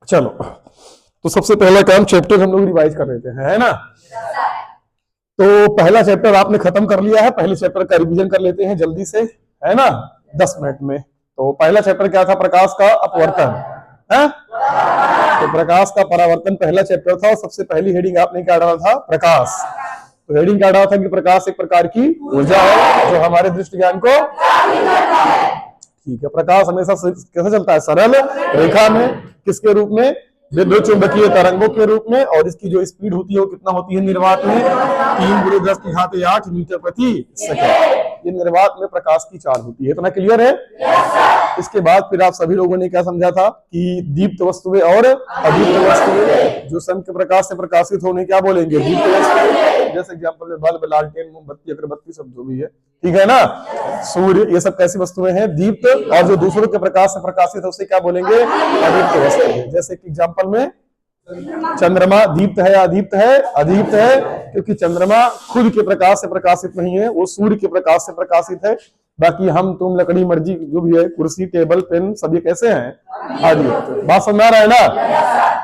चलो, तो सबसे पहला काम चैप्टर हम लोग रिवाइज कर लेते हैं, है ना। तो पहला चैप्टर आपने खत्म कर लिया है, पहले चैप्टर का रिवीजन कर लेते हैं जल्दी से, है ना, 10 मिनट में। तो पहला चैप्टर क्या था? प्रकाश का अपवर्तन है। तो प्रकाश का परावर्तन पहला चैप्टर था और सबसे पहली हेडिंग आपने क्या डाला था? प्रकाश। तो हेडिंग क्या डाला था कि प्रकाश एक प्रकार की ऊर्जा है जो हमारे दृष्टि ज्ञान को, ठीक है। प्रकाश हमेशा कैसे चलता है? सरल रेखा में। किसके रूप में? विद्युत चुंबकीय तरंगों के रूप में। और इसकी जो स्पीड होती है वो कितना होती है निर्वात में? 3 × 10⁸ मीटर प्रति सेकंड। ये निर्वात में प्रकाश की चाल होती है। इतना क्लियर है? इसके बाद फिर आप सभी लोगों ने क्या समझा था कि दीप्त वस्तुएं और अदीप्त वस्तुएं, जो सन के प्रकाश से प्रकाशित होने क्या बोलेंगे? दीप्त वस्तुएं। जैसे एग्जांपल में बल्ब, लालटेन, मोमबत्ती, अगरबत्ती, सब जो भी है, ठीक है ना। सूर्य, ये सब कैसी वस्तुएं हैं? दीप्त। और जो दूसरों के प्रकाश से प्रकाशित है उसे क्या बोलेंगे? अदीप्त वस्तुएं। जैसे एग्जांपल में चंद्रमा दीप्त है या अदीप्त है? अदीप्त है, क्योंकि चंद्रमा खुद के प्रकाश से प्रकाशित नहीं है, वो सूर्य के प्रकाश से प्रकाशित है। बाकी हम तुम, लकड़ी, मर्जी, जो भी है, कुर्सी, टेबल, पेन, सब ये कैसे हैं? अदीप्त। बात समझ आ रहा है ना?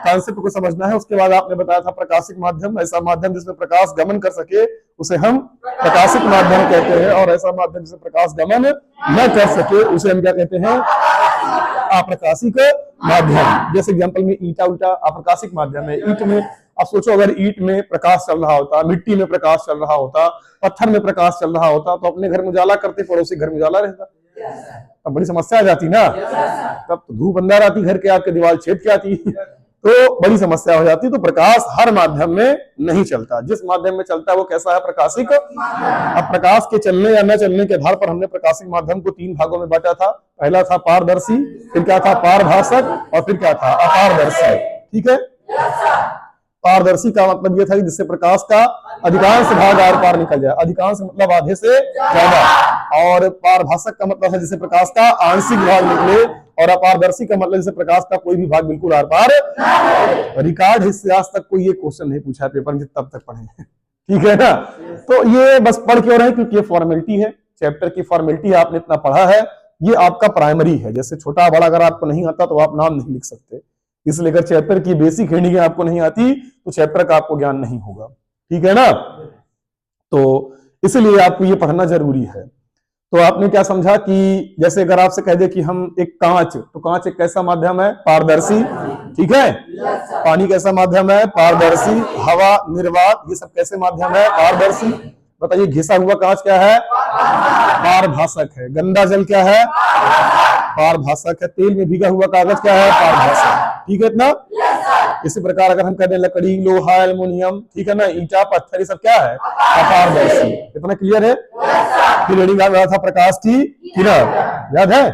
कॉन्सेप्ट को समझना है। उसके बाद आपने बताया था प्रकाशिक माध्यम, ऐसा माध्यम जिसमें प्रकाश गमन कर सके उसे हम प्रकाशिक माध्यम कहते हैं, और ऐसा माध्यम जिसमें प्रकाश गमन न कर सके उसे हम क्या कहते हैं? अप्रकाशिक माध्यम। जैसे एग्जांपल में ईटा, उटा अप्रकाशिक माध्यम है। ईट में आप सोचो, अगर ईट में प्रकाश चल रहा होता, मिट्टी में प्रकाश चल रहा होता, पत्थर में प्रकाश चल रहा होता, तो अपने घर में उजाला करते, पड़ोसी घर में उजाला रहता। तब बड़ी समस्या आ जाती ना। तब तो धूप अंदर आती, घर के आपके दीवार छेद के आती, तो बड़ी समस्या हो जाती। तो प्रकाश हर माध्यम में नहीं चलता। जिस माध्यम में चलता है वो कैसा है? प्रकाशिक। अब प्रकाश के चलने या न चलने के आधार पर हमने प्रकाशिक माध्यम को 3 भागों में बांटा था। पहला था पारदर्शी, फिर क्या था? पारभासक, और फिर क्या था? अपारदर्शी। ठीक है। पारदर्शी का मतलब यह था कि जिससे प्रकाश का अधिकांश भाग आर पार निकल जाए। अधिकांश मतलब आधे से ज्यादा। और पारभासक का मतलब है जिससे प्रकाश का आंशिक भाग निकले, और अपारदर्शी का मतलब जिससे प्रकाश का कोई भी भाग बिल्कुल आर पार। रिकॉर्ड हिस्से आज तक कोई ये क्वेश्चन नहीं पूछा है पेपर में, तब तक पढ़े। ठीक है ना। तो ये बस पढ़ क्यों रहे? क्योंकि ये फॉर्मेलिटी है, चैप्टर की फॉर्मेलिटी। आपने इतना पढ़ा है, ये आपका प्राइमरी है। जैसे छोटा बड़ा अगर आपको नहीं आता तो आप नाम नहीं लिख सकते। इसलिए अगर चैप्टर की बेसिक हेडिंग आपको नहीं आती तो चैप्टर का आपको ज्ञान नहीं होगा। ठीक है ना। तो इसलिए आपको ये पढ़ना जरूरी है। तो आपने क्या समझा कि जैसे अगर आपसे कह दे कि हम एक कांच, तो कांच एक कैसा माध्यम है? पारदर्शी। ठीक है। पानी कैसा माध्यम है? पारदर्शी। हवा, निर्वात, ये सब कैसे माध्यम है? पारदर्शी। बताइए, घिसा हुआ कांच क्या है? पारभासक है। गंदा जल क्या है? पारभासक है। तेल में भीगा हुआ कागज क्या है? पारभासक। ठीक है इतना। इसी प्रकार अगर हम कहते हैं लकड़ी, लोहा, एल्युमिनियम, ठीक है ना, ईंटा, पत्थर, ये सब क्या है? अपारदर्शी। इतना क्लियर है? फिर हेडिंग आ था प्रकाश की किरण। याद है?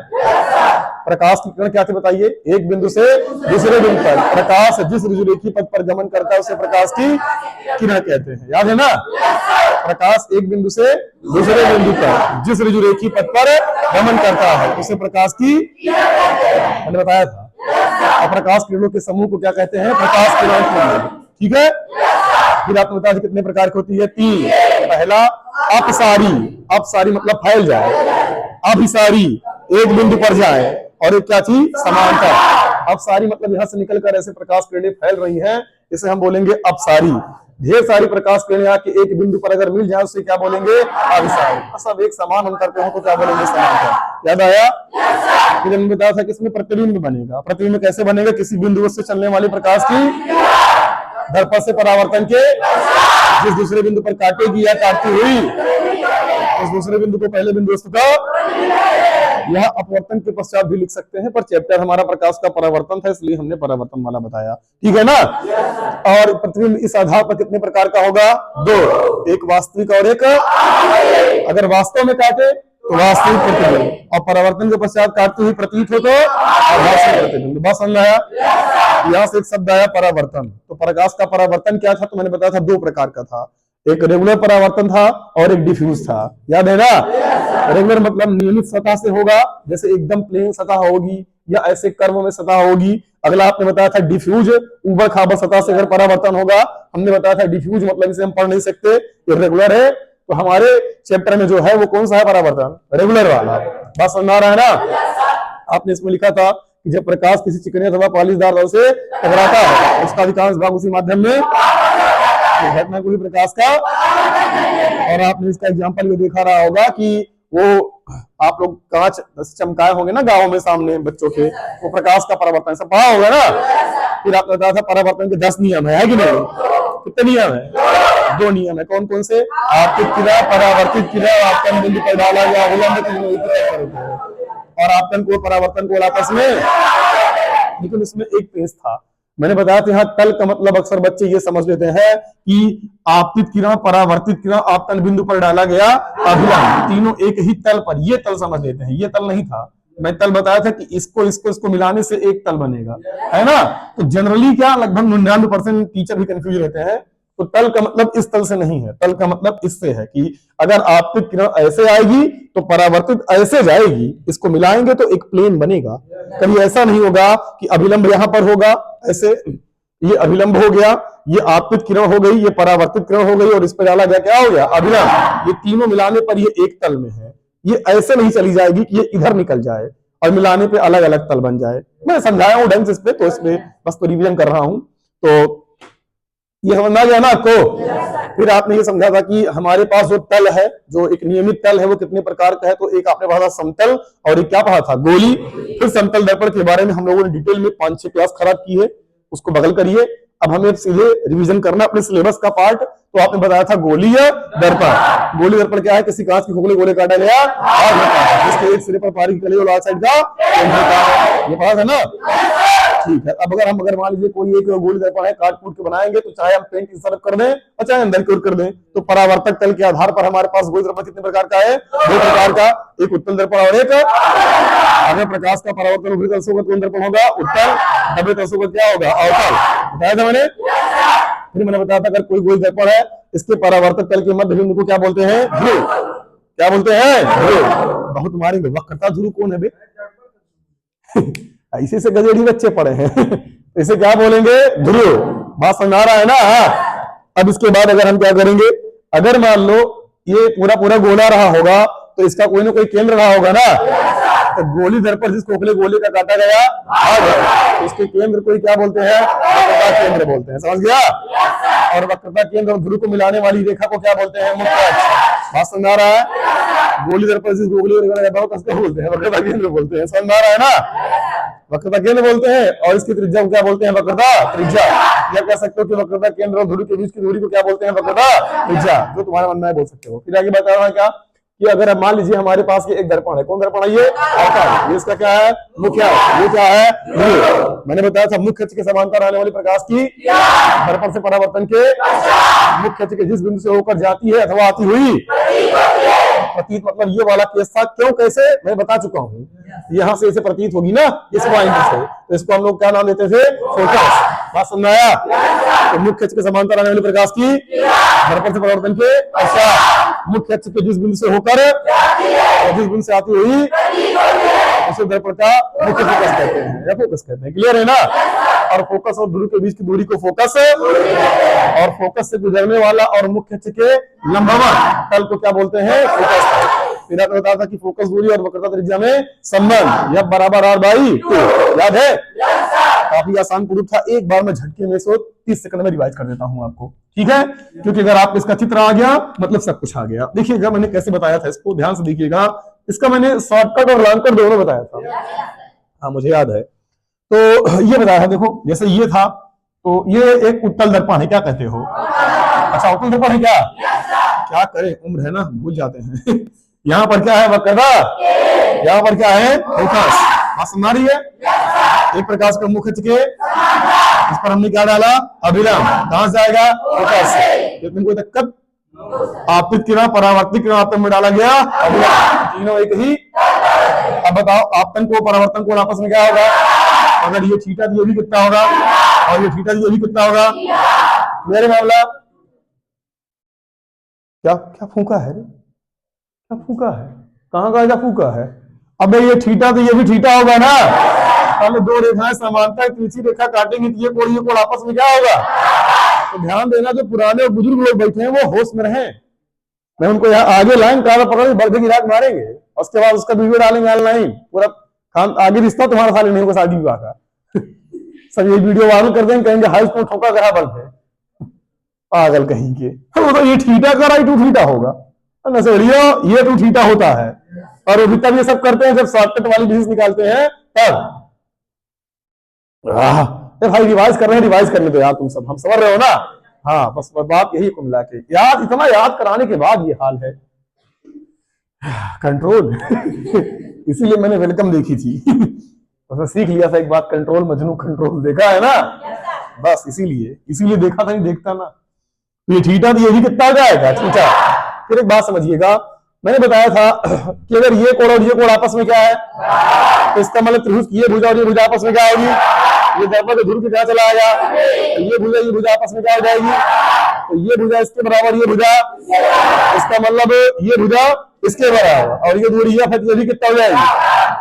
प्रकाश की किरण क्या थी बताइए? एक बिंदु से दूसरे बिंदु पर प्रकाश जिस ऋजुरेखी पथ पर गमन करता है उसे प्रकाश की किरण कहते हैं। याद है ना? प्रकाश एक बिंदु से दूसरे बिंदु पर जिस ऋजुरेखी पथ पर गमन करता है उसे प्रकाश की, मैंने बताया था। और प्रकाश किरणों के समूह को क्या कहते हैं? प्रकाश किरण। ठीक है। फिर आपने बताया कितने प्रकार की होती है? 3। पहला अपसारी। अपसारी मतलब फैल जाए। अभिसारी एक बिंदु पर जाए। और एक क्या थी? समांतर। अपसारी मतलब यहां से निकलकर ऐसे प्रकाश किरणें फैल रही हैं, इसे हम बोलेंगे अपसारी। ढेर सारी प्रकाश किरणें आके एक बिंदु पर अगर मिल जाए उसे क्या बोलेंगे? अभिसारी। सब एक समान हम करते हो तो क्या बोलेंगे? समांतर। याद आया? फिर हमने बताया था कि इसमें प्रतिबिंब बनेगा। प्रतिबिंब कैसे बनेगा? किसी बिंदु से चलने वाली प्रकाश की दर्पण से परावर्तन के जिस दूसरे बिंदु पर काटेगी या काटती हुई उस दूसरे बिंदु को पहले बिंदु वस्तु का, यह अपवर्तन के पश्चात भी लिख सकते हैं, पर चैप्टर हमारा प्रकाश का परावर्तन था इसलिए हमने परावर्तन वाला बताया। ठीक है ना। और प्रतिबिंब इस आधार पर कितने प्रकार का होगा? 2। एक वास्तविक और एक, अगर वास्तव में काटे तो वास्तविक प्रतिबिंब, और परावर्तन के पश्चात काटते हुए प्रतीत हो तो आभासी प्रतिबिंब। बात समझ आया? यहाँ से एक शब्द आया परावर्तन। तो प्रकाश का परावर्तन क्या था? तो मैंने बताया था 2 प्रकार का था। एक रेगुलर परावर्तन था और एक डिफ्यूज था। याद है ना? रेगुलर मतलब नियमित सतह से होगा, जैसे एकदम प्लेन सतह होगी या ऐसे कर्व में सतह होगी। अगला आपने बताया था डिफ्यूज, ऊबड़ खाबड़ सतह से अगर परावर्तन होगा। हमने बताया था डिफ्यूज मतलब इसे हम पढ़ नहीं सकते, ये रेगुलर है। तो हमारे चैप्टर में जो है वो कौन सा है? परावर्तन, रेगुलर वाला। बात समझ आ रहा है ना? आपने इसमें लिखा था कि जब प्रकाश किसी चिकने अथवा पॉलिशदार द्रव से टकराता है उसका अधिकांश भाग उसी माध्यम में घटना को ही प्रकाश का। और आपने इसका एग्जांपल ये देखा रहा होगा कि वो आप लोग कांच चमकाए होंगे ना गाँव में सामने बच्चों के, वो प्रकाश का परावर्तन सब पढ़ा होगा ना। फिर आपने बताया था परावर्तन के 10 नियम है कि नहीं? कितने नियम है? 2 नियम है। कौन कौन से? आपतित क्रिया, परावर्तित क्रिया, आपतन बिंदु पर डाला गया अभिलंब और आपतन को परावर्तन को आपस में। लेकिन इसमें एक पेज था, मैंने बताया था यहाँ तल का मतलब अक्सर बच्चे ये समझ लेते हैं कि आपतित किरण, परावर्तित किरण, आपतन बिंदु पर डाला गया अभिलंब, तीनों एक ही तल पर, ये तल समझ लेते हैं। ये तल नहीं था, मैं तल बताया था कि इसको मिलाने से एक तल बनेगा, है ना। तो जनरली क्या लगभग 99% टीचर भी कंफ्यूज रहते हैं। तो तल का मतलब इस तल से नहीं है, तल का मतलब इससे है कि अगर आपतित किरण ऐसे आएगी तो परावर्तित ऐसे जाएगी, इसको मिलाएंगे तो एक प्लेन बनेगा। कभी ऐसा नहीं होगा कि अभिलंब यहां पर होगा ऐसे, ये अभिलंब हो गया, ये आपतित किरण हो गई, ये परावर्तित किरण हो गई और इस पर डाला गया क्या हो गया अभिलंब। ये तीनों मिलाने पर ये एक तल में है। ये ऐसे नहीं चली जाएगी कि ये इधर निकल जाए और मिलाने पे अलग अलग तल बन जाए। मैं समझाया हूं ढंग से इस पे, तो इसमें बस रिवीजन कर रहा हूं। तो ये समझ में आ गया ना आपको। फिर आपने ये समझा था कि हमारे पास जो तल है, जो एक नियमित तल है, वो कितने प्रकार का है। तो एक आपने पढ़ा था समतल और एक क्या पढ़ा था गोली। फिर समतल दर्पण के बारे में हम लोगों ने डिटेल में 5-6 क्लास खराब की है, उसको बगल करिए। अब हमें सीधे रिवीजन करना अपने सिलेबस का पार्ट। तो आपने बताया था गोलीय दर्पण। गोली दर्पण क्या है? किसी कांच के खोखले गोले काटा गया जिसके एक सिरे पर पारी की कली और लाल साइड का ये पढ़ा था ना। ठीक है। अब अगर मान लीजिए कोई एक गोली दर्पण है, काट कूट के बनाएंगे, तो चाहे हम पेंट की तरफ कर दें और चाहे अंदर की ओर कर दें, तो परावर्तक तल के आधार पर हमारे पास गोली दर्पण कितने प्रकार का है? 2 प्रकार का, एक उत्तल दर्पण और एक अगर प्रकाश का परावर्तन ऊपरी तल से होगा कौन दर्पण होगा? उत्तल। दबे तल से क्या होगा? अवतल। बताया था मैंने। फिर मैंने बताया था अगर कोई गोली दर्पण है, इसके परावर्तक तल के मध्य बिंदु को क्या बोलते हैं? ध्रुव। क्या बोलते हैं? ध्रुव। बहुत मारेंगे, वक्रता ध्रुव कौन है बे? ऐसे से गजेड़ी बच्चे पढ़े हैं। इसे क्या बोलेंगे? ध्रुव। बात समझ आ रहा है ना। अब इसके बाद अगर हम क्या करेंगे, अगर मान लो ये पूरा पूरा गोला रहा होगा तो इसका कोई ना कोई केंद्र रहा होगा ना। तो गोली दर्पण जिस खोखले गोले का काटा गया तो इसके केंद्र को क्या बोलते हैं? वक्रता केंद्र बोलते हैं। समझ गया? और वक्रता केंद्र और ध्रुव को मिलाने वाली रेखा को क्या बोलते हैं? मुख्य अक्ष। बात समझ आ रहा है? गोली दर्पण जिस गोली बोलते हैं वक्रता केंद्र बोलते हैं। समझ आ रहा है ना? वक्रता केंद्र बोलते हैं। और इसकी त्रिज्या को क्या बोलते हैं? वक्रता त्रिज्या। या कह सकते हो कि वक्रता केंद्र और ध्रुव के बीच की दूरी को क्या बोलते हैं? वक्रता त्रिज्या। जो तुम्हारा मन में बोल सकते हो। फिर आगे बता रहा है क्या कि अगर अब मान लीजिए हमारे पास ये एक दर्पण है, कौन दर्पण है? ये अवतल। ये इसका क्या है? मुख्य। ये क्या है? ध्रुव। मैंने बताया था मुख्य अक्ष के समांतर आने वाली प्रकाश की दर्पण से परावर्तन के मुख्य अक्ष के जिस बिंदु से होकर जाती है अथवा आती हुई प्रतीत, मतलब ये वाला केस था। क्यों कैसे मैं बता चुका हूँ। यहाँ से इसे प्रतीत होगी ना इस पॉइंट से, तो इसको हम लोग क्या नाम देते थे? फोकस। बात समझ आया? तो मुख्य अक्ष के समांतर आने वाली प्रकाश की दर्पण से परावर्तन के पश्चात मुख्य अक्ष के जिस बिंदु से होकर और जिस बिंदु से आती हुई उसे दर्पण का मुख्य फोकस कहते हैं या फोकस कहते हैं। क्लियर है ना? और फोकस और ध्रुव के बीच की दूरी को फोकस, और फोकस से गुजरने वाला और मुख्य अक्ष के लंबवत तल को क्या बोलते हैं? फोकस। फिर आपने बताया था कि फोकस दूरी और वक्रता त्रिज्या में संबंध यह बराबर r/2। याद है? काफी आसान प्रूफ था। एक बार मैं झटके में 30 सेकंड में रिवाइज कर देता हूं आपको, ठीक है? क्योंकि अगर आप इसका चित्र आ गया मतलब सब कुछ आ गया। देखिएगा मैंने कैसे बताया था, इसको ध्यान से देखिएगा। इसका मैंने शॉर्टकट और लॉन्ग कट दोनों बताया था। हाँ मुझे याद है। तो ये बताया है, देखो जैसे ये था, तो ये एक उत्तल दर्पण है, क्या कहते हो? अच्छा उत्तल दर्पण है क्या? क्या करें, उम्र है ना, भूल जाते हैं। यहाँ पर क्या है? वक्रता। यहाँ पर क्या है? फोकस। बात समझ आ रही है? एक प्रकाश का मुख्य अक्ष के इस पर हमने क्या डाला? अभिलंब। कहां से आएगा? फोकस। कितने कोई दिक्कत? आपतित किरण, परावर्तित किरण आपतन में डाला गया अभिलंब, तीनों एक ही। अब बताओ आपतन को परावर्तन को आपस में क्या होगा? अगर ये थीटा तो ये भी कितना होगा, और ये थीटा तो ये भी कितना होगा? मेरे मामला क्या क्या फूका है? क्या फूका है? कहां का फूका है? अबे ये थीटा तो ये भी थीटा होगा ना। पहले 2 रेखाएं समांतर तीसरी रेखा काटेंगे तो ये कोण आपस में क्या होगा? तो ध्यान देना, जो पुराने और बुजुर्ग लोग बैठे हैं वो होश में रहें। मैं उनको यहाँ आगे लाइन काला पकड़ बढ़ के गिराक मारेंगे, उसके बाद उसका वीडियो डालेंगे ऑनलाइन, पूरा आगे रिश्ता तुम्हारा साले नहीं होगा शादी विवाह का। सब ये वीडियो वायरल कर देंगे, कहेंगे हाई स्कूल ठोका करा बल है, पागल कहीं के। वो तो ये ठीठा करा ही टू ठीठा होगा नसड़ियो, ये टू ठीठा होता है। और वो भी तब ये सब करते हैं जब शॉर्टकट वाली डिजीज निकालते हैं तब। भाई रिवाइज कर रहे हैं, रिवाइज करने दो यार, तुम सब हम समझ रहे हो ना। हाँ बस बात यही कुल मिला के, याद इतना याद कराने के बाद ये हाल है। कंट्रोल इसीलिए मैंने वेलकम देखी थी। उसमें सीख लिया था एक बात, कंट्रोल मजनू कंट्रोल देखा है ना। बस इसीलिए देखा था, नहीं देखता ना। तो ये ठीठा तो ये भी कितना जाएगा ठीठा। फिर एक बात समझिएगा, मैंने बताया था कि अगर ये कोण और ये कोण आपस में क्या है, तो इसका मतलब त्रिभुज की ये भुजा और ये भुजा आपस में क्या होगी, ये दर्पण के ध्रुव के क्या चला आएगा, तो ये भुजा आपस में क्या हो जाएगी, तो ये भुजा इसके बराबर, ये भुजा, इसका मतलब ये भुजा इसके बराबर, और ये दूरी है, फिर ये भी कितना हो जाएगी,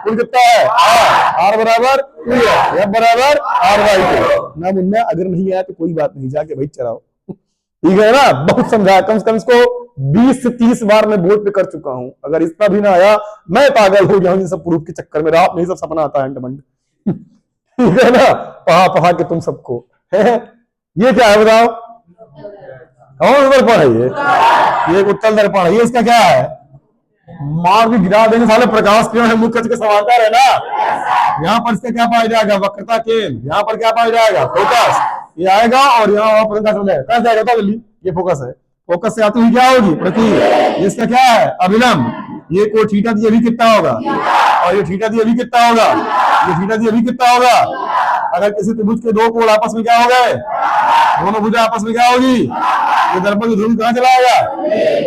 कुल कितना है आर बराबर 2 एफ बराबर आर बाई 2 ना। मुन्ना अगर नहीं आया तो कोई बात नहीं, जाके भाई चलाओ, ठीक है ना। बहुत समझाया, कम से कम इसको 20 से 30 बार मैं बोर्ड पे कर चुका हूं। अगर इतना भी ना आया, मैं पागल हो गया हूं इन सब प्रूफ के चक्कर में। रात में सब सपना आता है अंडमंड, ठीक है ना, पढ़ा पढ़ा के तुम सबको है। ये क्या है बताओ, कौन दर्पण है ये उत्तल दर्पण है। ये इसका क्या है, मार के गिरा देने साले प्रकाश किरण है, मुख्य के समांतर है ना। यहाँ पर इसका क्या पाया जाएगा, वक्रता केंद्र। यहाँ पर क्या पाया जाएगा, फोकस। ये आएगा और यहाँ कहाँ जाएगा था जल्दी, ये फोकस है, फोकस से आती हुई क्या होगी प्रति। इसका क्या है अभिलंब। ये को थीटा दी अभी कितना होगा, और ये थीटा दी अभी कितना होगा, ये थीटा दी अभी कितना होगा। अगर किसी त्रिभुज के दो कोण आपस में क्या हो गए, दोनों भुजा आपस में क्या होगी, ये दर्पण की ध्रुव कहाँ चला आएगा,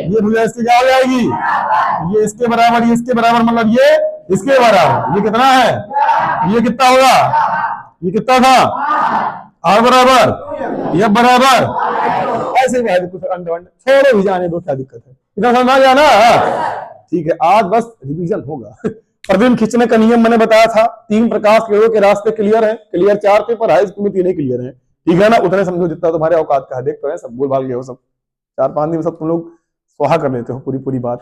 ये भुजा इसके क्या हो जाएगी, ये इसके बराबर, ये इसके बराबर, मतलब ये इसके बराबर। ये कितना है, ये कितना होगा, ये कितना था आर बराबर, ये बराबर। ऐसे भी कुछ छोड़ो भी जाने दो, क्या दिक्कत है, इतना समझ आ गया ना। ठीक है, आज बस रिवीजन होगा। प्रतिबिंब खींचने का नियम मैंने बताया था, 3 प्रकाश किरणों के रास्ते क्लियर है, क्लियर 4 पेपर, हाई स्कूल में 3 क्लियर है, ठीक है ना। उतने समझो जितना तुम्हारे औकात का है। देख तो है सब भूल भाल गए हो, सब 4-5 दिन में सब तुम लोग स्वाहा कर लेते हो पूरी बात।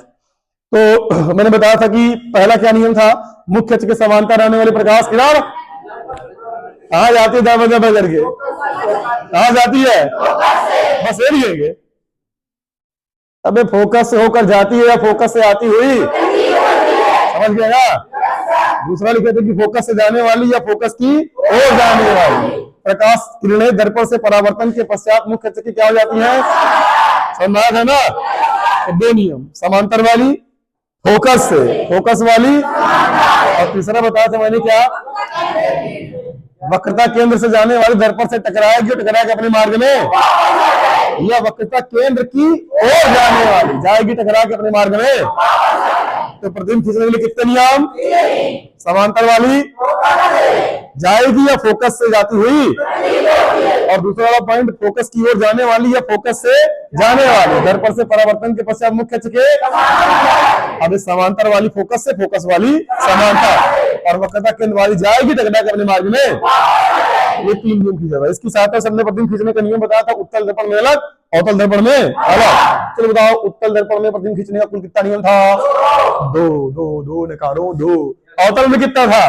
तो मैंने बताया था कि पहला क्या नियम था, मुख्य अक्ष के समांतर रहने वाले प्रकाश किरण कहाँ जाती है, दरवाजा बदल के कहाँ जाती है, बस ये लिखेंगे। अबे फोकस से होकर जाती है या फोकस से आती हुई, समझ गए ना। दूसरा लिखे थे कि फोकस से जाने वाली या फोकस की ओर जाने वाली प्रकाश किरणें दर्पण से परावर्तन के पश्चात मुख्य अक्ष की क्या हो जाती है, समझ है ना। तो 2 नियम, समांतर वाली, फोकस से, फोकस वाली, और तीसरा बताया था मैंने क्या, वक्रता केंद्र से जाने वाली दर्पण से टकराएगी, टकराएगी अपने मार्ग में, या वक्रता केंद्र की ओर जाने वाली जाएगी टकरा के अपने मार्ग में। तो प्रतिबिंब खींचने के लिए कितने नियम, समांतर वाली जाएगी या फोकस से जाती हुई, और दूसरा वाला पॉइंट फोकस की ओर जाने वाली या फोकस से जाने वाली दर्पण से परावर्तन के पश्चात मुख्य अक्ष के। अब इस समांतर वाली फोकस से, फोकस वाली समांतर, और वक्रता केंद्र वाली जाएगी टकरा के अपने मार्ग में। ये 3 नियम खींचा था। इसकी सहायता से हमने प्रतिबिंब खींचने का नियम बताया था, उत्तल दर्पण में अलग, अवतल दर्पण में अलग। चलो बताओ, उत्तल दर्पण में प्रतिबिंब खींचने का कुल कितना नियम था, 2 नकारों 2। अवतल में कितना था,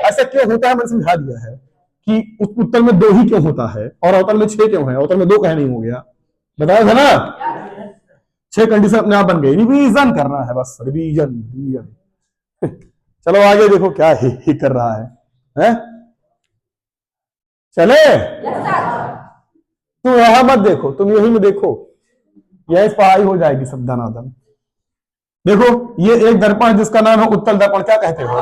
ऐसा क्यों होता है मैंने समझा दिया है कि उत्तल में 2 ही क्यों होता है और अवतल में 6 क्यों है। अवतल में 2 कहे नहीं हो गया, बताया था ना। 6 कंडीशन अपने आप बन गई, रिवीजन करना है बस, रिवीजन। चलो आगे देखो क्या ही कर रहा है? चले तुम यहां मत देखो, तुम यही में देखो, यही पढ़ाई हो जाएगी सब धनाधन। देखो ये एक दर्पण है जिसका नाम है उत्तल दर्पण, क्या कहते हो,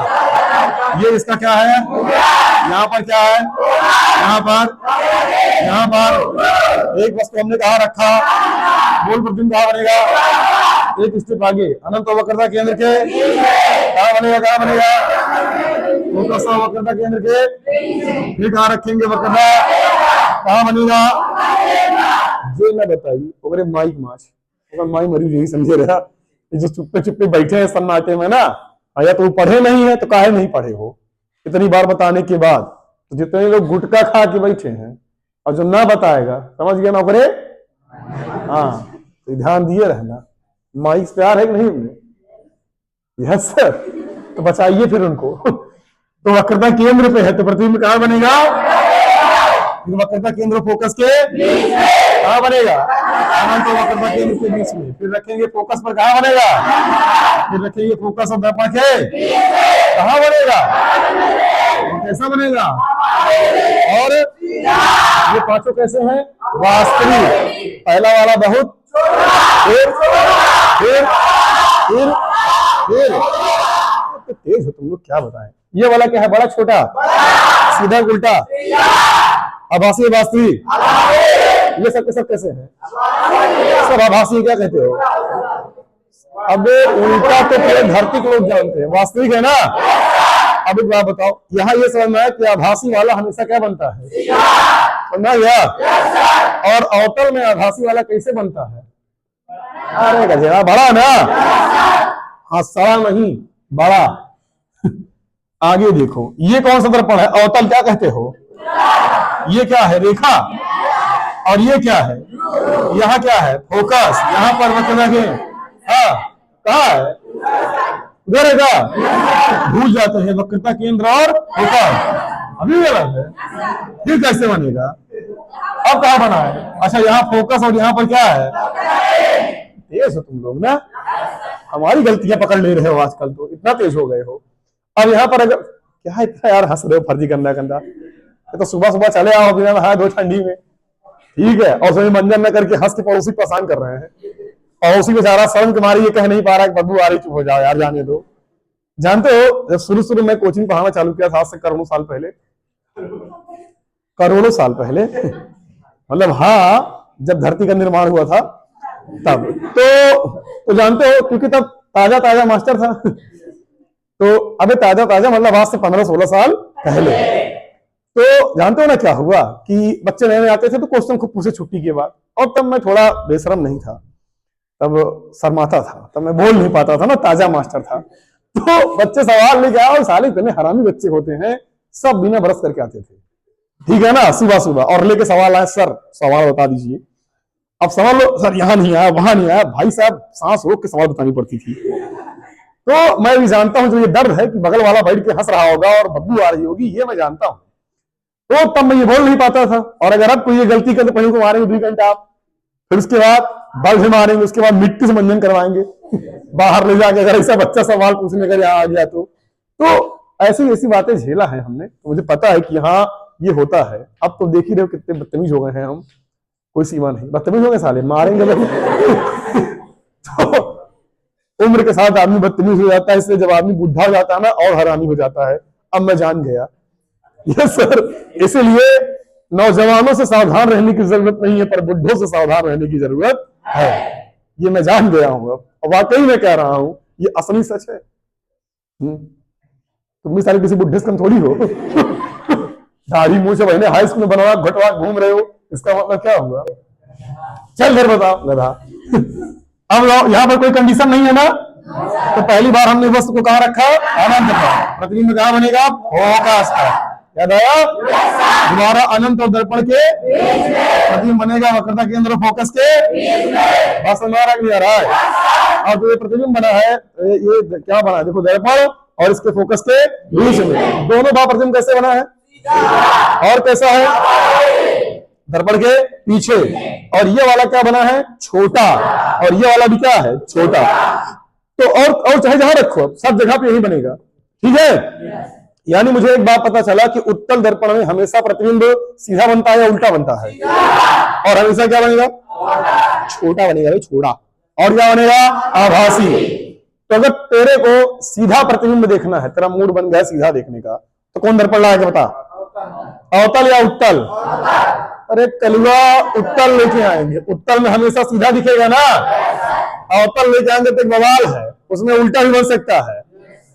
ये इसका क्या है, यहाँ पर क्या है, यहाँ पर एक वस्तु हमने कहा रखा, बोल प्रतिबिंब कहाँ बनेगा, एक स्टेप आगे, अनंत वक्रता केंद्र के कहाँ बनेगा, फोकस वक्रता केंद्र के, फिर कहाँ रखेंगे वक्रता, कहाँ बनेगा, जो मैं बताइए। अगर माइक माच, अगर माई मरी यही समझे रहा, जो चुप्पे बैठे हैं सन्नाटे में ना, या तो पढ़े नहीं है तो काहे नहीं पढ़े हो, इतनी बार बताने के बाद। तो जितने लोग गुटखा खा के बैठे हैं और जो ना बताएगा, समझ गया नौकरे, हाँ तो ध्यान दिए रहना। माइक प्यार है कि नहीं उन्हें, यस सर, तो बचाइए फिर उनको। तो वक्रता केंद्र पे है तो प्रतिबिंब कहां बनेगा? वक्रता केंद्र फोकस के कहां बनेगा? अनंत वक्रता केंद्र के बीच में। फिर रखेंगे फोकस पर कहां बनेगा? फिर रखेंगे फोकस और दर्पण के कहां बनेगा? कैसा बनेगा? और ये पांचों कैसे हैं? वास्तविक। पहला वाला बहुत, फिर तो तेज हो तुम लोग, क्या बताएं। ये वाला क्या है? बड़ा छोटा, सीधा उल्टा, आभासी वास्तविक। ये सब के सब कैसे हैं? सब आभासी। क्या कहते हो? अब उल्टा तो पूरे धरती को लोग जानते हैं, वास्तविक है ना। अब एक बात बताओ, यहाँ ये समझना है कि आभासी वाला हमेशा क्या बनता है? समझा गया? और अवतल में आभासी वाला कैसे बनता है? अरे गजेरा बड़ा ना। हाँ, सड़ा नहीं, बड़ा। आगे देखो, ये कौन सा दर्पण है? अवतल। क्या कहते हो? ये क्या है? रेखा। और ये क्या है? यहाँ क्या है? फोकस। यहाँ पर वक्रता के हाँ कहा है? उधर है क्या? भूल जाते हैं वक्रता केंद्र और फोकस। अभी गलत है। फिर कैसे बनेगा? अब कहा बना है? अच्छा, यहाँ फोकस और यहाँ पर क्या है? तेज हो तुम लोग ना, हमारी गलतियां पकड़ ले रहे हो आजकल, तो इतना तेज हो गए हो। अब यहाँ पर अगर क्या है, इतना यार हंस रहे हो, फर्जी गंदा गंदा। तो सुबह सुबह चले आओ बिना नहाए धोए ठंडी में, ठीक है, और सभी मंजन न करके हंस के पड़ोसी परेशान कर रहे हैं। पड़ोसी बेचारा शर्म के मारे ये कह नहीं पा रहा है कि बदबू आ रही, चुप हो जाओ यार, जाने दो। जानते हो, जब शुरू शुरू में कोचिंग पढ़ाना चालू किया था, आज से करोड़ों साल पहले, करोड़ों साल पहले मतलब हाँ, जब धरती का निर्माण हुआ था तब तो जानते हो, क्योंकि तब ताजा ताजा मास्टर था तो अबे ताजा ताजा मतलब आज से 15-16 साल पहले। तो जानते हो ना क्या हुआ कि बच्चे नए नए आते थे तो क्वेश्चन खूब पूछे छुट्टी के बाद, और तब मैं थोड़ा बेशरम नहीं था, तब शर्माता था, तब मैं बोल नहीं पाता था ना, ताजा मास्टर था। तो बच्चे सवाल लेके आए और साले इतने हरामी बच्चे होते हैं, सब बिना ब्रश करके आते थे, ठीक है ना, सुबह सुबह, और लेके सवाल आए, सर सवाल बता दीजिए। अब सवाल सर यहाँ नहीं आया, वहां नहीं आया, भाई साहब सांस रोक के सवाल बतानी पड़ती थी। तो मैं भी जानता हूं जो ये दर्द है कि बगल वाला बैठ के हंस रहा होगा और बदबू आ रही होगी, ये मैं जानता हूं। तो तब मैं ये बोल नहीं पाता था, और अगर अब कोई ये गलती कर तो पहले को मारेंगे 2 घंटा आप, फिर उसके बाद बल्ब मारेंगे, उसके बाद मिट्टी से मंजन करवाएंगे बाहर ले जाके, अगर ऐसा बच्चा सवाल पूछने का यहाँ आ गया तो ऐसी ऐसी बातें झेला है हमने, तो मुझे पता है कि हाँ ये होता है। अब तो देख ही रहे हो कितने बदतमीज हो गए हैं हम, कोई सीमा नहीं, बदतमीज हो गए साले, मारेंगे तो उम्र के साथ आदमी बदतमीज हो जाता है, इसलिए जब आदमी बुढ़ा हो जाता है ना और हरामी हो जाता है। अब मैं जान गया, यस सर, इसलिए नौजवानों से सावधान रहने की जरूरत नहीं है, पर बुढ़ों से सावधान रहने की जरूरत है, ये मैं जान गया हूं। अब वाकई में कह रहा हूं, ये असली सच है। तुम भी सारे किसी बुढ़े से कम थोड़ी हो दाढ़ी मुंह से बहने हाई स्कूल में बनवा घटवा घूम रहे हो, इसका मतलब क्या हुआ? चल घर बताओ गधा। अब यहाँ पर कोई कंडीशन नहीं है ना, तो पहली बार हमने वस्तु को कहां रखा? अनंत पर। प्रतिबिंब कहां बनेगा? फोकस पर। याद आया? दोबारा अनंत और दर्पण के प्रतिबिंब बनेगा वक्रता केंद्र फोकस के बस हमारा क्लियर है। और जो ये प्रतिबिंब बना है, ये क्या बना है? देखो, दर्पण और इसके फोकस के बीच में दोनों बार प्रतिबिंब कैसे बना है और कैसा है? दर्पण के पीछे। और ये वाला क्या बना है? छोटा। और ये वाला भी क्या है? छोटा। तो और चाहे जहां रखो, सब जगह पे यही बनेगा, ठीक है। यानी मुझे एक बात पता चला कि उत्तल दर्पण में हमेशा प्रतिबिंब सीधा बनता है या उल्टा बनता है? और हमेशा क्या बनेगा? छोटा बनेगा भाई, छोटा। और क्या बनेगा? आभासी। तो अगर तेरे को सीधा प्रतिबिंब देखना है, तेरा मूड बन गया सीधा देखने का, तो कौन दर्पण लाएगा बता? अवतल या उत्तल? अरे कलुआ, उत्तल लेके आएंगे, उत्तल में हमेशा सीधा दिखेगा ना। अवतल लेके आएंगे तो एक बवाल है, उसमें उल्टा भी बन सकता है।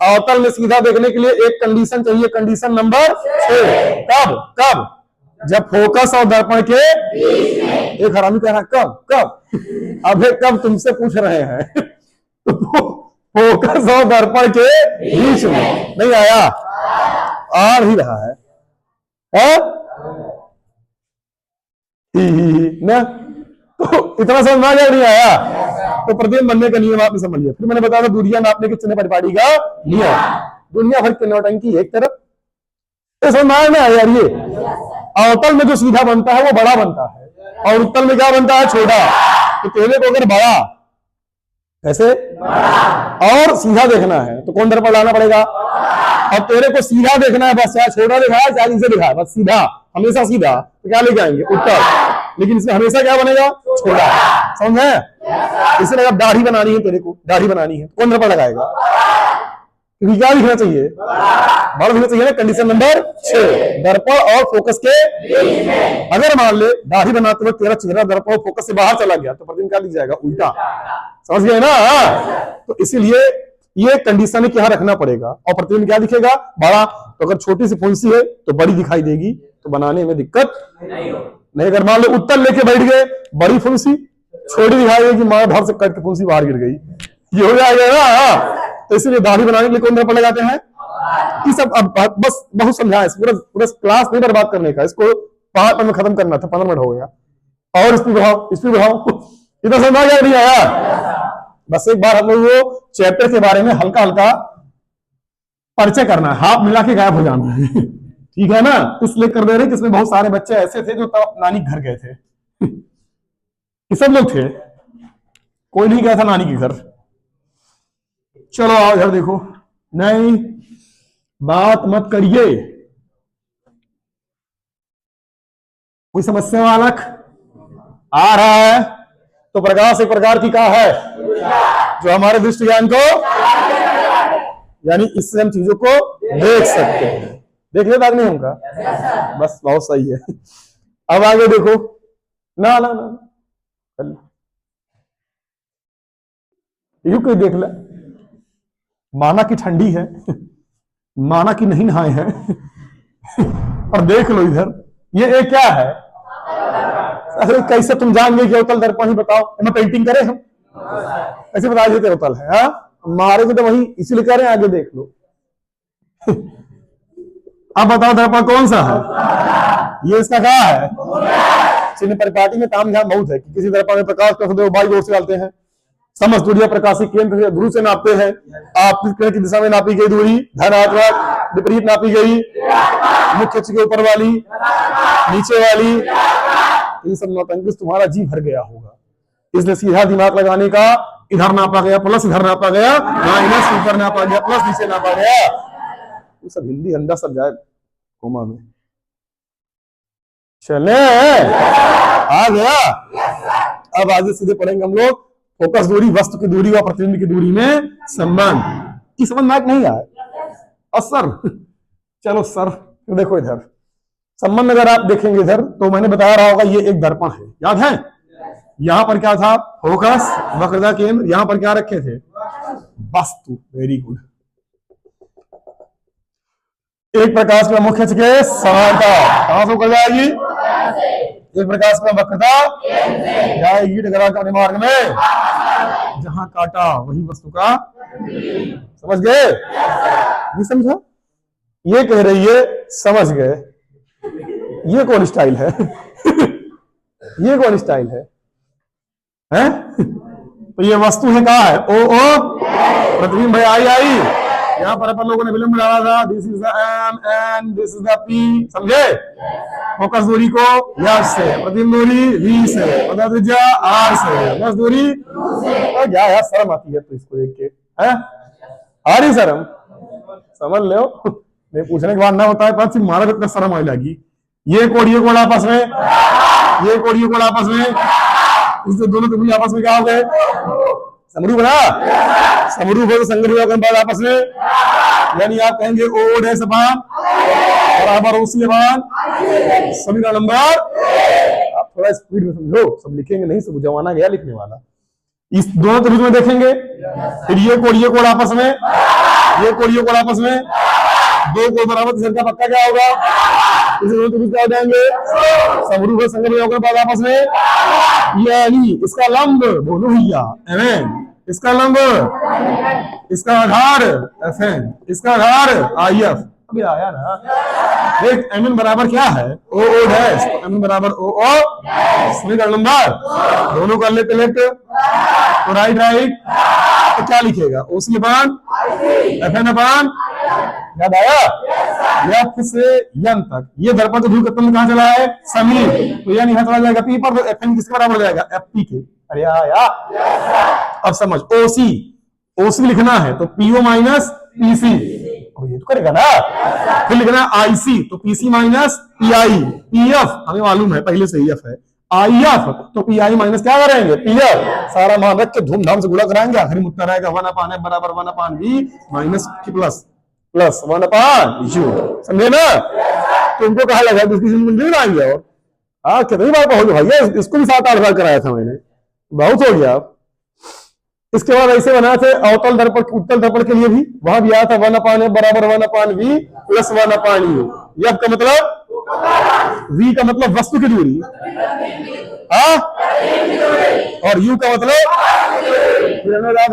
अवतल में सीधा देखने के लिए एक कंडीशन चाहिए, कंडीशन नंबर 6। कब? जब फोकस और दर्पण के एक हरामी कह रहा कब अबे कब तुमसे पूछ रहे हैं तो फोकस और दर्पण के बीच में नहीं आया, आ ही रहा है ना। तो इतना समझ में आ गया नहीं आया? तो प्रतिबिंब बनने का नियम आपने समझ लिया। फिर मैंने बताया था दूरियां नापने के चिन्ह परिपाटी का नियम। दुनिया भर की नौटंकी एक तरफ ये समझ में आया ना यार? ये अवतल में जो सीधा बनता है वो बड़ा बनता है और उत्तल में क्या बनता है? छोटा। तो तेरे को अगर बड़ा कैसे और सीधा देखना है तो कौन दर्पण लाना पड़ेगा? अब तेरे को सीधा देखना है बस, चाहे छोटा दिखा है चाहे इसे दिखा है, बस सीधा, हमेशा सीधा, तो क्या लेके आएंगे? उत्तर। लेकिन इसमें हमेशा क्या बनेगा? छोटा। समझ है? इसलिए अगर दाढ़ी बनानी है तेरे को, दाढ़ी बनानी है, कौन दर्पण लगाएगा? क्योंकि क्या दिखना चाहिए? बड़ा दिखना चाहिए ना। कंडीशन नंबर 6, दर्पण और फोकस के बीच में। अगर मान ले दाढ़ी बनाते वक्त तेरा चेहरा दर्पण और फोकस से बाहर चला गया तो प्रतिबिंब क्या दिख जाएगा? उल्टा। समझ गए ना? तो इसीलिए ये कंडीशन है कि यहां रखना पड़ेगा। और प्रतिबिंब क्या दिखेगा? बड़ा। तो अगर छोटी सी फुंसी है तो बड़ी दिखाई देगी, तो बनाने में दिक्कत नहीं। अगर मान लो उत्तर लेके बैठ गए, बड़ी फुंसी, छोटी दिखाई देगी, मां धर से कट के फुंसी बाहर गिर गई, ये हो जाएगा ना। तो इसलिए दाढ़ी बनाने के लिए कौन दर्पण लगाते हैं? ये सब अब बस बहुत समझा है, पूरा पूरा क्लास नहीं बर्बाद करने का, इसको 5 मिनट में खत्म करना था, 15 मिनट हो गया। और स्पीड बढ़ाओ, स्पीड बढ़ाओ। इतना समझा गया नहीं आया? बस एक बार हम लोग वो चैप्टर के बारे में हल्का हल्का परिचय करना है, हाथ मिला के गायब हो जाना है। ठीक है ना? इसलिए कर दे रहे कि इसमें बहुत सारे बच्चे ऐसे थे जो तब नानी घर गए थे। ये सब लोग थे, कोई नहीं गया था नानी के घर। चलो आओ इधर देखो। नहीं, बात मत करिए। कोई समस्या वालक आ रहा है तो प्रकाश एक प्रकार की कहा है जो हमारे दृष्टि ज्ञान को, यानी इससे हम चीजों को देख सकते हैं। देख ले नहीं होगा? बस बहुत सही है। अब आगे देखो ना ना ना, यू कोई देख ले, माना कि ठंडी है, माना कि नहीं नहाए हैं, और देख लो इधर ये एक क्या है? अरे कैसे तुम जान गए कि अवतल दर्पण ही? बताओ, मैं पेंटिंग करे हम कैसे बता देते अवतल है? हाँ, मारे तो वही इसीलिए कह रहे हैं, आगे देख लो। अब बताओ दर्पण कौन सा है? ये इसका क्या है? चिन्ह परिपाटी में ताम झाम बहुत है कि किसी दर्पण में प्रकाश को बाई ओर से डालते हैं, समस्त दूरियां प्रकाशिक केंद्र से ध्रुव से नापते हैं, आप की दिशा में नापी गई दूरी धनात्मक विपरीत नापी गई, मुख्य अक्ष के ऊपर वाली, नीचे वाली, ये सब नौटंकी तुम्हारा जी भर गया होगा। इसलिए सीधा दिमाग लगाने का, इधर नापा गया प्लस इधर नापा गया, माइनस ऊपर नापा गया प्लस नीचे नापा गया, ये सब हिंदी अंदर सब जाए कोमा में। चले आ गया। अब आगे सीधे पढ़ेंगे हम लोग फोकस दूरी, वस्तु की दूरी व प्रतिबिंब की दूरी में संबंध। इस समझ में नहीं आया? और सर चलो सर देखो इधर संबंध अगर आप देखेंगे इधर तो मैंने बताया रहा होगा ये एक दर्पण है, याद है? यहां पर क्या था? फोकस, वक्रता केंद्र। यहां पर क्या रखे थे? वस्तु। Very good. एक प्रकाश में मुख्य अक्ष के समानता कहां से कर जाएगी? एक प्रकाश में वक्रता जाएगी डगरा के मार्ग में, जहां काटा वही वस्तु का। समझ गए? नहीं समझा? ये कह रही है समझ गए। ये कौन स्टाइल है? ये कौन स्टाइल है? हैं? तो ये वस्तु है कहा है? ओ ओ प्रतिबिंब भाई आई आई। यहाँ पर अपन लोगों ने विलंब डाला था, this is the M and this is the P. समझे? फोकस दूरी को यश से, प्रतिबिंब दूरी वी से, पता त्रिज्या आर से, बस दूरी तो क्या यार शर्म आती है तो इसको देख के है? आ रही शर्म? समझ लो नहीं पूछने के बाद ना होता है पर सिर्फ मारा इतना शर्म आने लगी। ये कोड ये कोड आपस में, ये कोड ये कोड आपस में, इससे दोनों त्रिभुज आपस में क्या हो गए? समरूप बना। समरूप है तो संगरूप के बाद आपस में, यानी आप कहेंगे ओ डैश अपान बराबर ओसी अपान समीकरण नंबर। आप थोड़ा स्पीड में समझो, सब लिखेंगे नहीं, सब जमाना गया लिखने वाला। इस दोनों त्रिभुज में देखेंगे, फिर ये कोड आपस में, ये कोड आपस में, दो कोड बराबर संख्या पक्का क्या होगा? इसे दोनों त्रिभुज क्या हो जाएंगे? समरूप है संगरूप के बाद आपस में, यानी इसका लंब दोनों भैया एम, इसका लंब, इसका आधार एफ एन, इसका आधार आई एफ। अभी आया ना? देख एम एन बराबर क्या है? ओ ओ डैश, एम एन बराबर ओ ओ समीकरण नंबर दोनों कर लेते लेफ्ट तो राइट राइट, तो क्या लिखेगा? ओ सी अपान एफ एन अपान, याद आया? एफ से एन तक, ये दर्पण का ध्रुव केंद्र कहां चला है? समीप। तो एन यहां चला जाएगा पी पर, तो एफ एन किसके बराबर हो जाएगा? एफ पी के। अरे यार अब समझ, ओसी, ओसी लिखना है तो पीओ माइनस पीसी, ये तो करेगा ना। फिर लिखना है आईसी, तो पीसी माइनस पीआई, पीएफ हमें मालूम है पहले से ही एफ है, आईएफ तो पीआई माइनस क्या करेंगे? पीएफ। सारा मान रख के धूमधाम से गुणा कराएंगे, आखिर में उत्तर आएगा 1/f बराबर 1/v माइनस की प्लस 1/u। समझे ना? तुमको कहा लगा नहीं लाएंगे, और हाँ कितनी बार पहुंच भैया, इसको भी 7-8 बार कराया था मैंने, बहुत हो गया। इसके बाद ऐसे बना थे अवतल दर्पण, उत्तल दर्पण के लिए भी वहां भी आया था 1/f बराबर 1/v प्लस 1/u। एफ का मतलब, v का मतलब वस्तु की दूरी, और u का मतलब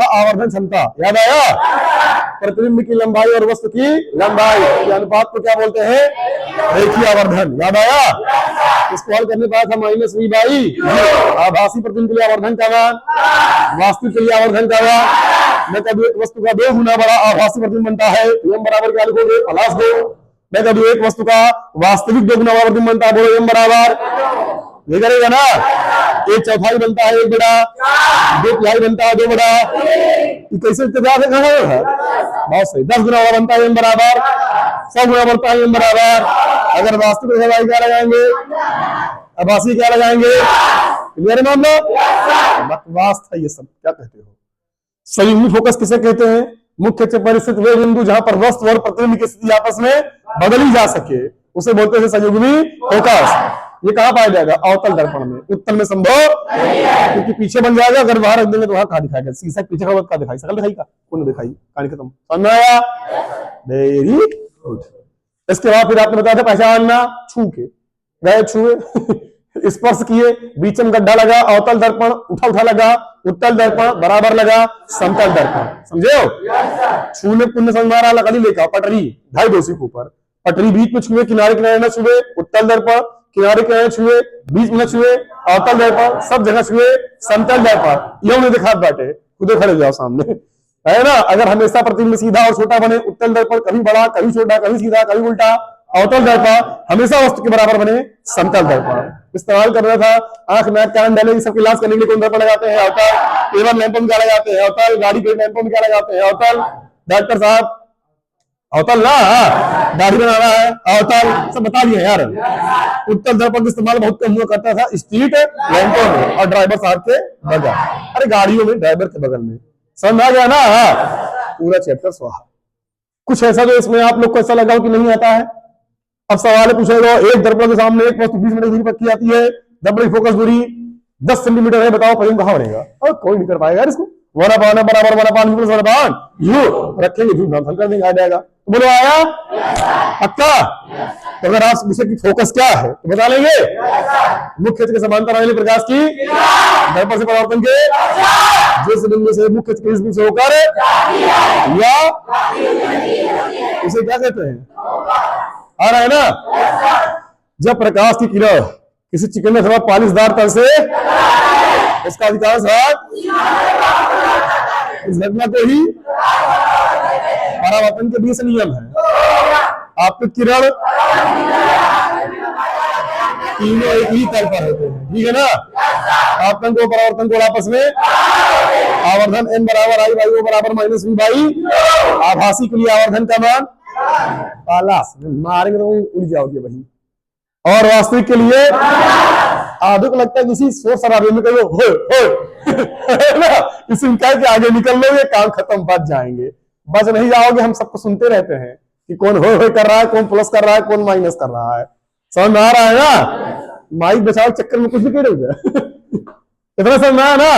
आवर्धन क्षमता। याद आया? प्रतिबिंब की लंबाई और वस्तु की लंबाई के अनुपात को क्या बोलते हैं? रेखीय आवर्धन। याद आया? इसको हल करने पाया था माइनस वी बाई, आभासी प्रतिबिंब के लिए आवर्धन का मान, वास्तविक के लिए आवर्धन का मान। मैं कभी एक वस्तु का 2 गुना बड़ा आभासी प्रतिबिंब बनता है, एम बराबर क्या लिखोगे? +2। मैं कभी एक वस्तु का वास्तविक 2 गुना प्रतिबिंब बनता है, बोलो एम बराबर, ये करेगा ना, 1/4 बनता है 1 बड़ा, 2/3 बनता है 2 बड़ा, कैसे है? बहुत सही। 10 गुना बनता है एम बराबर, 100 गुना बनता है एम बराबर। अगर वास्तविक क्या लगाएंगे? आभासी क्या लगाएंगे? मेरे मान लो बकवास था ये सब, क्या कहते हो? संयुग्मी फोकस किसे कहते हैं? मुख्य अक्ष पर स्थित वे बिंदु जहां पर वस्तु और प्रतिबिंब की स्थिति आपस में बदली जा सके, उसे बोलते हैं संयुग्मी फोकस। ये कहां पाया जाएगा? अवतल दर्पण में। उत्तल में संभव, क्योंकि पीछे बन जाएगा, अगर बाहर रख देंगे तो वहां कहां दिखाएगा? शीशा पीछे का क्या दिखाई? शकल दिखाई का? कौन दिखाई? कहानी खत्म। समझ आया? Very good. इसके बाद फिर आपने बताया था पहचानना, छू के गए, छुए, स्पर्श किए, बीच में गड्ढा लगा, अवतल दर्पण, उठा उठा लगा, उत्तल दर्पण बराबर लगा, समतल दर्पण। समझे हो? छूने पुण्य संवारा लकड़ी लेकर पटरी 2.5 के ऊपर, पटरी बीच में छुए, किनारे किनारे न छुए, उत्तल दर्पण, किनारे किनारे छुए, बीच में छुए, अवतल दर्पण, सब जगह छुए, समतल दर्पण। ये दिखा बाटे, खुदे खड़े जाओ सामने, है ना? अगर हमेशा प्रतिबिंब सीधा और छोटा बने, उत्तल दर्पण कभी बड़ा कभी छोटा, कभी सीधा कभी उल्टा, अवतल दर्पण हमेशा वस्तु के बराबर बने, समतल दर्पण। इस्तेमाल करना था आंख नाक कान डाले सब इलाज करने के लिए कौन दर्पण लगाते हैं? अवतल। टेबल लैंप में क्या लगाते हैं? अवतल। गाड़ी के लैंप में क्या लगाते हैं? अवतल। डॉक्टर साहब अवतल ना, दाढ़ी बनाना है अवतल, सब बता दिए यार। उत्तल दर्पण का इस्तेमाल बहुत कम हुआ करता था स्ट्रीट लैंपों में और ड्राइवर साहब के बगल, अरे गाड़ियों में ड्राइवर के बगल में। समझ आ गया ना? पूरा चैप्टर स्वाहा। कुछ ऐसा जो इसमें आप लोग को ऐसा लगा कि नहीं आता है? अब सवाल पूछेगा, एक दर्पण के सामने एक वस्तु 20 मीटर दूरी पर की जाती है, दर्पण की फोकस दूरी 10 सेंटीमीटर है, बताओ प्रतिबिंब कहां बनेगा? और कोई नहीं कर पाएगा यार इसको। 1/f बराबर 1/u रखेंगे, धूमधाम हल कर देंगे, आ जाएगा। तो बोलो आया? पक्का? तो अगर आप विषय की फोकस क्या है तो बता लेंगे। मुख्य अक्ष के समांतर आने वाले प्रकाश की दर्पण से परावर्तन के जिस बिंदु से मुख्य अक्ष के इस बिंदु से होकर या उसे क्या कहते हैं? आ रहा है ना? जब प्रकाश की किरण किसी चिकने अथवा पालिशदार तल से उसका अधिकांश भाग इस घटना को ही परावर्तन के 20 नियम है। आपकी किरण तीनों एक ही तल पर होते हैं, ठीक है ना? आपतन को परावर्तन को आपस में आवर्धन n बराबर आई बाई ओ बराबर माइनस वी बाई, आभासी के लिए आवर्धन का मान पालास मारेंगे तो उड़ जाओगे वही, और वास्तविक के लिए आधे को लगता है किसी शोर शराबे में कहो हो इसी कह के आगे निकल लोगे, काम खत्म, बच जाएंगे। बच नहीं जाओगे, हम सबको सुनते रहते हैं कि कौन हो कर रहा है, कौन प्लस कर रहा है, कौन माइनस कर रहा है। समझ में आ रहा है ना? माइक बचाओ चक्कर में कुछ भी कर इतना समझ में आया ना?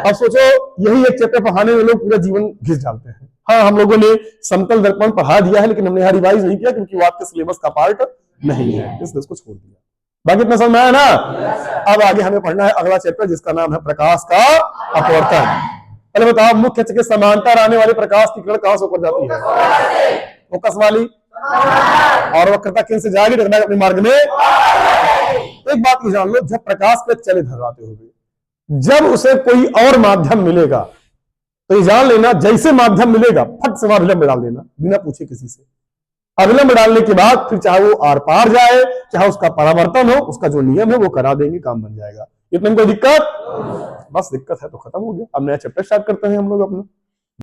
अब सोचो यही एक चैप्टर पढ़ाने में लोग पूरा जीवन घिस डालते हैं। हाँ, हम लोगों ने समतल दर्पण पढ़ा दिया है, लेकिन हमने यहाँ रिवाइज नहीं किया क्योंकि वो आपके सिलेबस का पार्ट नहीं है, इसलिए उसको छोड़ दिया। बाकी इतना समझ में आया ना? अब आगे हमें पढ़ना है अगला चैप्टर जिसका नाम है प्रकाश का अपवर्तन। पहले बताओ, मुख्य अक्ष के समांतर आने वाले प्रकाश की किरण कहां से ऊपर जाती है? फोकस वाली, और वक्रता केंद्र से जाएगी टकरा अपने मार्ग में। एक बात ये जान लो, जब प्रकाश पे चले धराते होंगे, जब उसे कोई और माध्यम मिलेगा तो ये जान लेना, जैसे माध्यम मिलेगा फट से माध्यम में डाल देना बिना पूछे किसी से। अविलंब डालने के बाद फिर चाहे वो आर पार जाए, चाहे उसका परावर्तन हो, उसका जो नियम है वो करा देंगे, काम बन जाएगा। इतने में कोई दिक्कत? बस दिक्कत है तो खत्म हो गया। अब नया चैप्टर स्टार्ट करते हैं हम लोग अपना।